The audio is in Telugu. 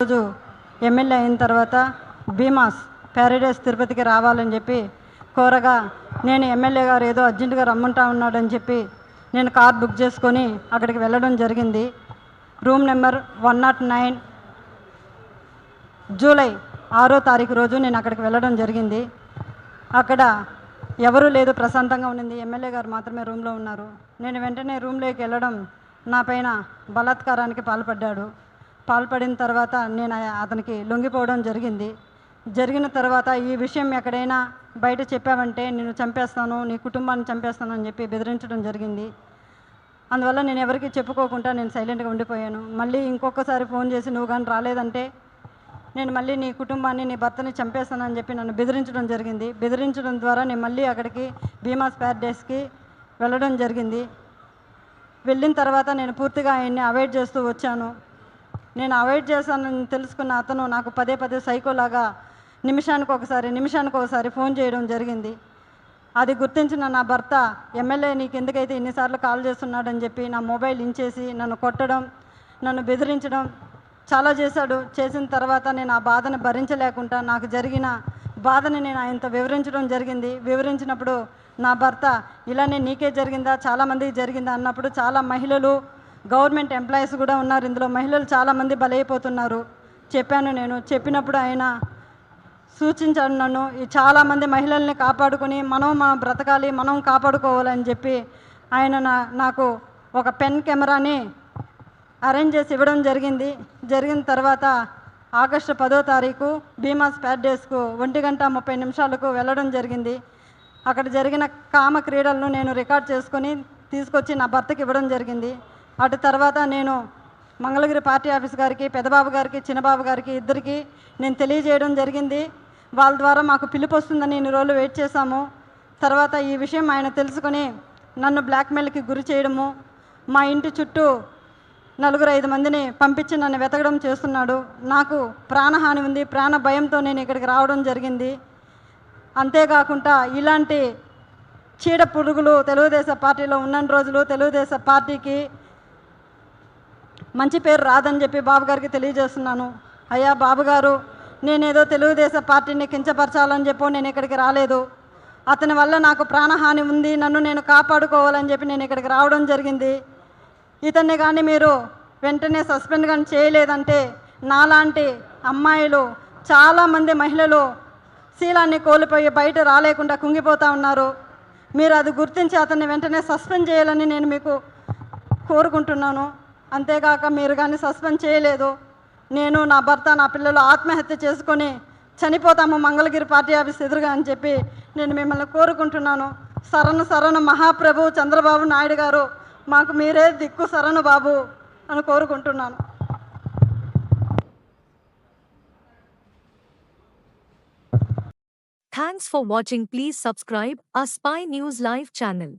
రోజు ఎమ్మెల్యే అయిన తర్వాత భీమాస్ ప్యారడైస్ తిరుపతికి రావాలని చెప్పి కోరగా నేను ఎమ్మెల్యే గారు ఏదో అర్జెంటుగా రమ్మంటా ఉన్నాడని చెప్పి నేను కార్ బుక్ చేసుకొని అక్కడికి వెళ్ళడం జరిగింది. రూమ్ నెంబర్ 109 జూలై 6వ తారీఖు రోజు నేను అక్కడికి వెళ్ళడం జరిగింది. అక్కడ ఎవరూ లేదు, ప్రశాంతంగా ఉండింది. ఎమ్మెల్యే గారు మాత్రమే రూమ్లో ఉన్నారు. నేను వెంటనే రూమ్లోకి వెళ్ళడం నా పైన బలాత్కారానికి పాల్పడిన తర్వాత నేను అతనికి లొంగిపోవడం జరిగింది. జరిగిన తర్వాత ఈ విషయం ఎక్కడైనా బయట చెప్పావంటే నిన్ను చంపేస్తాను, నీ కుటుంబాన్ని చంపేస్తాను అని చెప్పి బెదిరించడం జరిగింది. అందువల్ల నేను ఎవరికి చెప్పుకోకుండా నేను సైలెంట్గా ఉండిపోయాను. మళ్ళీ ఇంకొకసారి ఫోన్ చేసి నువ్వు కానీ రాలేదంటే నేను మళ్ళీ నీ కుటుంబాన్ని, నీ భర్తని చంపేస్తానని చెప్పి నన్ను బెదిరించడం జరిగింది. బెదిరించడం ద్వారా నేను మళ్ళీ అక్కడికి భీమాస్ ప్యారడైస్కి వెళ్ళడం జరిగింది. వెళ్ళిన తర్వాత నేను పూర్తిగా ఆయన్ని అవాయిడ్ చేస్తూ వచ్చాను. నేను అవాయిడ్ చేశానని తెలుసుకున్న అతను నాకు పదే సైకోలాగా నిమిషానికి ఒకసారి ఫోన్ చేయడం జరిగింది. అది గుర్తించిన నా భర్త, ఎమ్మెల్యే నీకు ఎందుకైతే ఇన్నిసార్లు కాల్ చేస్తున్నాడని చెప్పి నా మొబైల్ ఇంచేసి నన్ను కొట్టడం, నన్ను బెదిరించడం చాలా చేశాడు. చేసిన తర్వాత నేను ఆ బాధను భరించలేకుండా నాకు జరిగిన బాధని నేను ఆయనతో వివరించడం జరిగింది. వివరించినప్పుడు నా భర్త ఇలానే నీకే జరిగిందా, చాలామందికి జరిగిందా అన్నప్పుడు చాలా మహిళలు, గవర్నమెంట్ ఎంప్లాయీస్ కూడా ఉన్నారు, ఇందులో మహిళలు చాలామంది బలైపోతున్నారు నేను చెప్పినప్పుడు ఆయన సూచించాడు నన్ను ఈ చాలామంది మహిళల్ని కాపాడుకొని మనం బ్రతకాలి, మనం కాపాడుకోవాలని చెప్పి ఆయన నాకు ఒక పెన్ కెమెరాని అరేంజ్ చేసి ఇవ్వడం జరిగిన తర్వాత ఆగస్టు 10వ తారీఖు భీమాస్ ప్యారడైస్కు 1:30 వెళ్ళడం జరిగింది. అక్కడ జరిగిన కామ క్రీడలను నేను రికార్డ్ చేసుకొని తీసుకొచ్చి నా భర్తకి ఇవ్వడం జరిగింది. అటు తర్వాత నేను మంగళగిరి పార్టీ ఆఫీస్ గారికి, పెద్దబాబు గారికి, చిన్నబాబు గారికి ఇద్దరికి నేను తెలియజేయడం జరిగింది. వాళ్ళ ద్వారా మాకు పిలుపు వస్తుందని ఇన్ని రోజులు వెయిట్ చేశాము. తర్వాత ఈ విషయం ఆయన తెలుసుకొని నన్ను బ్లాక్మెయిల్కి గురి చేయడము, మా ఇంటి చుట్టూ 4-5 మందిని పంపించి నన్ను వెతకడం చేస్తున్నాడు. నాకు ప్రాణహాని ఉంది, ప్రాణ భయంతో నేను ఇక్కడికి రావడం జరిగింది. అంతేకాకుండా ఇలాంటి చీడ పురుగులు తెలుగుదేశం పార్టీలో ఉన్న రోజులు తెలుగుదేశం పార్టీకి మంచి పేరు రాదని చెప్పి బాబుగారికి తెలియజేస్తున్నాను. అయ్యా బాబుగారు, నేనేదో తెలుగుదేశం పార్టీని కించపరచాలని చెప్పి నేను ఇక్కడికి రాలేదు. అతని వల్ల నాకు ప్రాణహాని ఉంది, నన్ను నేను కాపాడుకోవాలని చెప్పి నేను ఇక్కడికి రావడం జరిగింది. ఇతన్ని కానీ మీరు వెంటనే సస్పెండ్ కానీ చేయలేదంటే నాలాంటి అమ్మాయిలు చాలామంది మహిళలు శీలాన్ని కోల్పోయి బయట రాలేకుండా కుంగిపోతూ ఉన్నారు. మీరు అది గుర్తించి అతన్ని వెంటనే సస్పెండ్ చేయాలని నేను మీకు కోరుకుంటున్నాను. అంతేకాక మీరు కానీ సస్పెండ్ చేయలేదు, నేను, నా భర్త, నా పిల్లలు ఆత్మహత్య చేసుకొని చనిపోతాము మంగళగిరి పార్టీ ఆఫీస్ ఎదురుగా అని చెప్పి నేను మిమ్మల్ని కోరుకుంటున్నాను. శరణు మహాప్రభు చంద్రబాబు నాయుడు గారు, మాకు మీరే దిక్కు శరణు బాబు అని కోరుకుంటున్నాను. Thanks for watching. Please subscribe our Spy News Live channel.